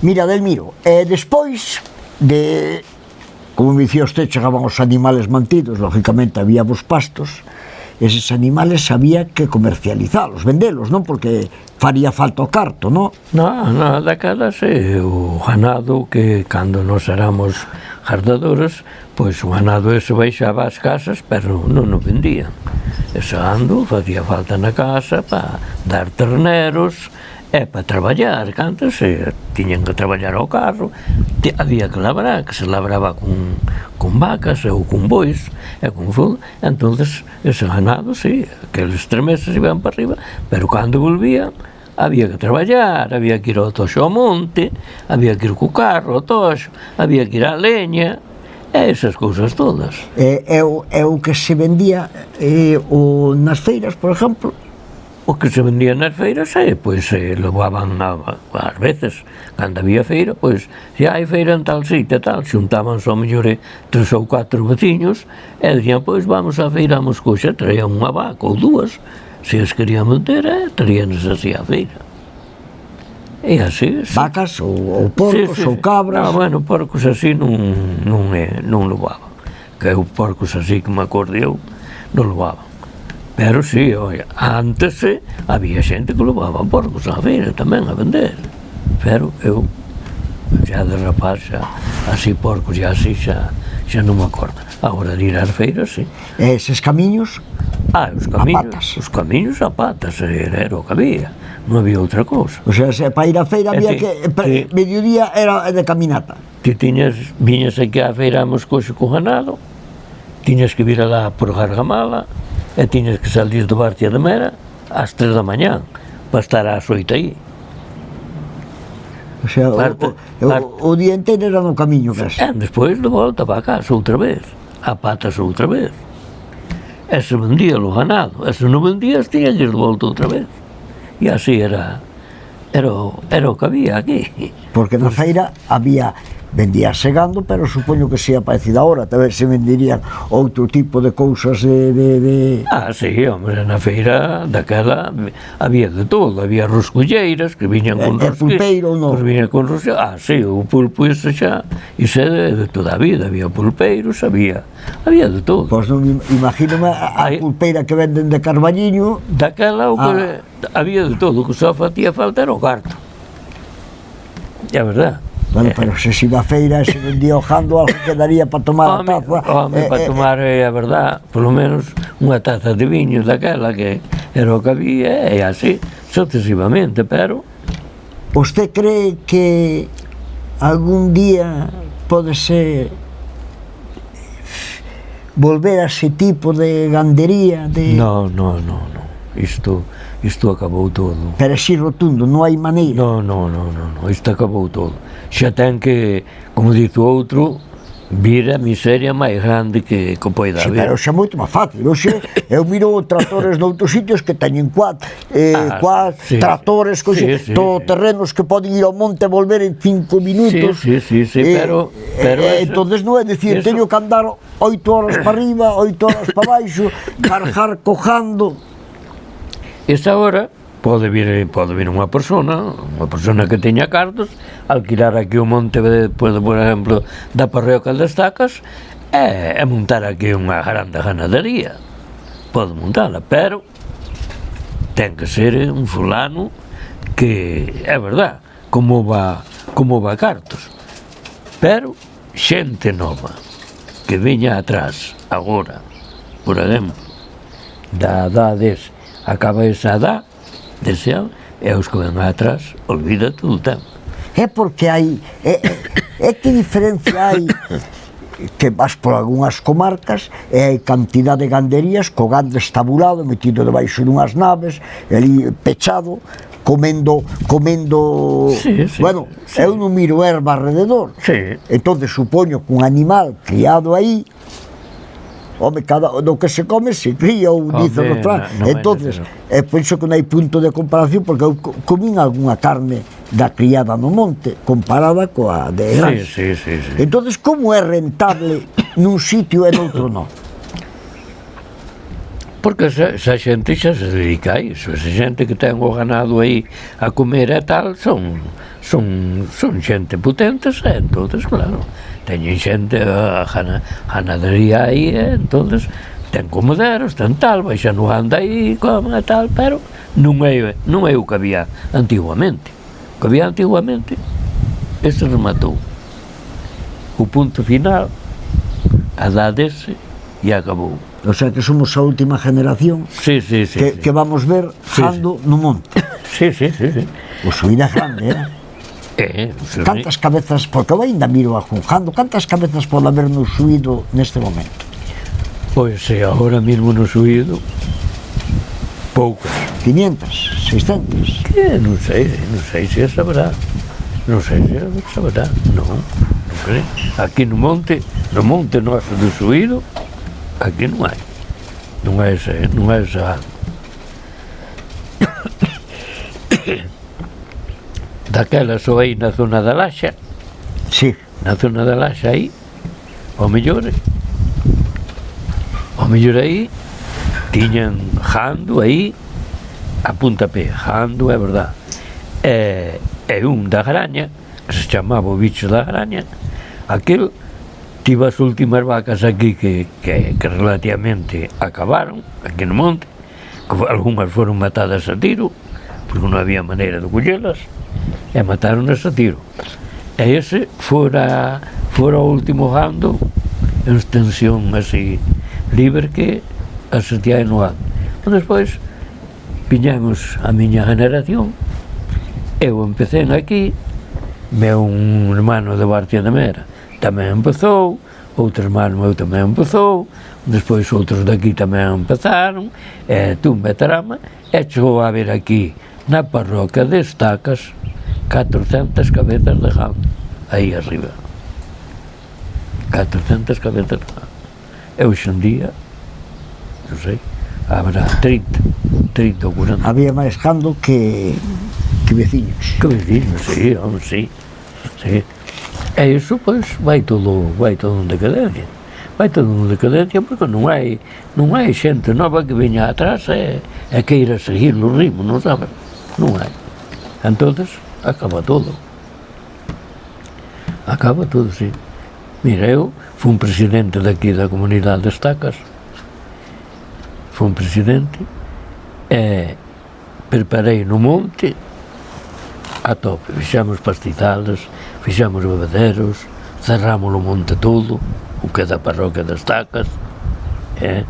Mira, Delmiro, despois de, como me dicía usted, chegaban os animales mantidos, lógicamente había vos pastos, eses animales había que comercializalos, vendelos, non? Porque faría falta o carto, non? Non, daquela sí, o ganado que cando nos éramos gardadores, pois o ganado ese baixaba ás casas, pero non o vendían. Ese gando facía falta na casa para dar terneros e para traballar, que antes tiñan que traballar ao carro, había que labrar, que se labraba con vacas ou con bois e con fogo, entonces ese ganado, sí, aqueles 3 meses iban para arriba, pero cando volvían había que traballar, había que ir ao toxo ao monte, había que ir co carro ao toxo, había que ir á leña, e esas cousas todas. É o que se vendía nas feiras, por exemplo? O que se vendía nas feiras, pois levaban ás veces, cando había feira, pois, se hai feira en tal sitio e tal, xuntábanse ao mellor 3 ou 4 veciños, e dicían, pois vamos á feira a Moscoxa, traían unha vaca ou 2, se as querían vender, traíanos así á feira. E así, sí. Vacas ou porcos ou cabras? Non, bueno, porcos así non levaban, que eu porcos así que me acordeu, non levaban. Pero sí, oia, antes había xente que levaba porcos á feira tamén a vender, pero eu xa de rapaz así porcos e así xa non me acordo. Agora de ir ás feiras, sí. E eses camiños? Os camiños a patas, era o que había, non había outra cousa. O sea, para ir á feira había que, mediodía era de caminata. Ti viñas aquí á feira a Moscoxa co ganado, tiñas que vir alá por Gargamala, e tiñas que salir do Bartia de Mera ás 3 da mañá para estar ás 8 aí. O sea, o día inteiro era no camiño casi. E despois de volta para a casa outra vez, a patas outra vez. E se vendía o ganado, e se non vendías tiñas de ir de volta outra vez. E así era o que había aquí. Porque na feira vendíase gando, pero supoño que sea parecida ahora, tamén se venderían outro tipo de cousas sí, hombre, na feira daquela había de todo, había roscolleiras que viñan con pulpeiro ou non? Viñan con roscolleiras, sí, o pulpo ese xa, iso é de toda a vida, había pulpeiros, había de todo. Pois non imagínome a pulpeira que venden de Carballiño. Daquela o que había de todo, o que só facía falta era o carto. É verdade. Bueno, pero se iba a feira e se vendía o jando, algo quedaría para tomar a taza. Para tomar, é a verdade, polo menos unha taza de viño daquela que era o que había, e así, sucesivamente, pero... Usted cree que algún día pode ser volver a ese tipo de gandería? Non, isto acabou todo. Pero así rotundo, non hai maneira? Non, isto acabou todo. Xa ten que, como dice o outro, vir a miseria máis grande que poida haber. Pero xa é moito máis fácil. Eu miro tratores noutros sitios que teñen tratores, todoterrenos que poden ir ao monte e volver en 5 minutos. Sí, pero... Entón non é dicir, teño que andar 8 horas para arriba, 8 horas para baixo, cargar cojando. Esta hora pode vir unha persona que teña cartos, alquilar aquí o monte, por exemplo, da Parroquia das Tacas, e montar aquí unha grande ganadería. Pode montala, pero ten que ser un fulano que, é verdade, como va cartos. Pero xente nova que veña atrás, agora, por exemplo, da edades, acaba esa edad, desean, e os que ven atrás, olvídate do tempo. É porque hai... que diferencia hai que vas por algunhas comarcas e hai cantidad de ganderías co gando estabulado, metido debaixo dunhas naves, ali pechado, comendo... Bueno, eu non miro erva alrededor. Entón, supoño que un animal criado aí, home, do que se come se cría, ou dice o refrán. Entonces, é por iso que non hai punto de comparación, porque eu comín algunha carne da criada no monte comparada coa de granja. Sí. Entonces, como é rentable nun sitio e noutro non? Porque esa xente xa se dedica a iso, esa xente que ten o ganado aí a comer e tal, son xente potentes, e entonces, claro, teñen xente a ganadería aí, e entonces ten comoderos, ten tal, baixan o anda aí, come e tal, pero non é o que había antiguamente. O que había antiguamente, ese rematou. O punto final, a dádese e acabou. O sea que somos a última generación que vamos ver jando no monte. Sí. O suído é grande, Cantas cabezas, porque eu ainda miro a jando, cantas cabezas pode haber no suído neste momento? Pois agora mesmo no suído, poucas. 500, 600? Que non sei se saberá. Non sei se saberá, non creo. Aquí no monte noso do suído, aquí non hai. Non é esa. Daquela só aí na zona da Laxa. Sí. Na zona da Laxa aí, ao mellor aí, tiñan jando aí, a puntapé, jando, é verdad. E un da Graña, que se chamaba o bicho da Graña, aquel tivo as últimas vacas aquí que relativamente acabaron, aquí no monte, que algunhas foron matadas a tiro, porque non había maneira de collelas, e mataron-nas a tiro. E ese fora o último gando en extensión así libre que asetiai no ano. Despois viñamos a miña generación, eu empecé aquí, meu un hermano de Bartia de Mera tamén empezou, outro hermano meu tamén empezou, despois outros daqui tamén empezaron, e tumba e tarama, e chegou a haber aquí na parroquia de Estacas 400 cabezas de gando, aí arriba. 400 cabezas de gando. E hoxe en día, non sei, habrá 30 ou 40. Había máis gando que veciños. Que veciños, sí. E iso, pois, vai todo en decadencia. Vai todo en decadencia porque non hai xente nova que veña atrás e queira seguir o ritmo, non sabe? Non hai. Entonces, acaba todo, sí. Mira, eu fui un presidente daqui da comunidade de Estacas, fui un presidente, e preparei no monte a tope, fixamos pastizales, fixamos bebederos, cerramos o monte todo, o que é da parroquia das Estacas, e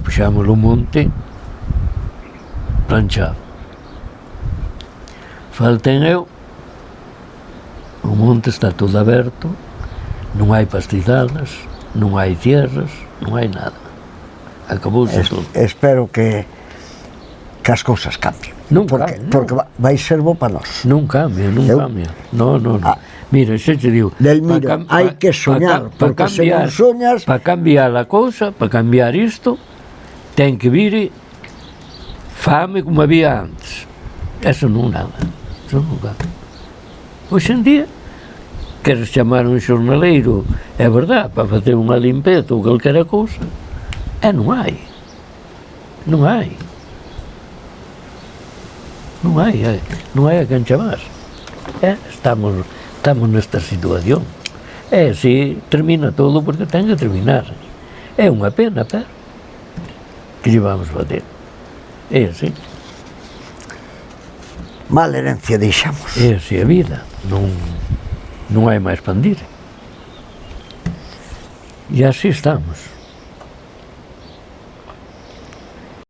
puxamos o monte planchado. Falten eu, o monte está todo aberto, non hai pastizales, non hai tierras, non hai nada. Acabouse todo. Espero que as cousas cambien. Porque vai ser bo para nós. Non cambia. Non. Mira, xa te digo, Delmiro, hai que soñar, porque se non soñas... Para cambiar a cousa, para cambiar isto, ten que vir fame como había antes. Eso non nada. Hoxe en día, queres chamar un xornaleiro, é verdad, para facer unha limpeza ou calquera cousa, e non hai a quen chamar. Estamos nesta situación. E así termina todo porque ten que terminar. É unha pena, pero que lle vamos fazer? É así. Mal herencia deixamos. É así a vida, non hai máis pandir. E así estamos.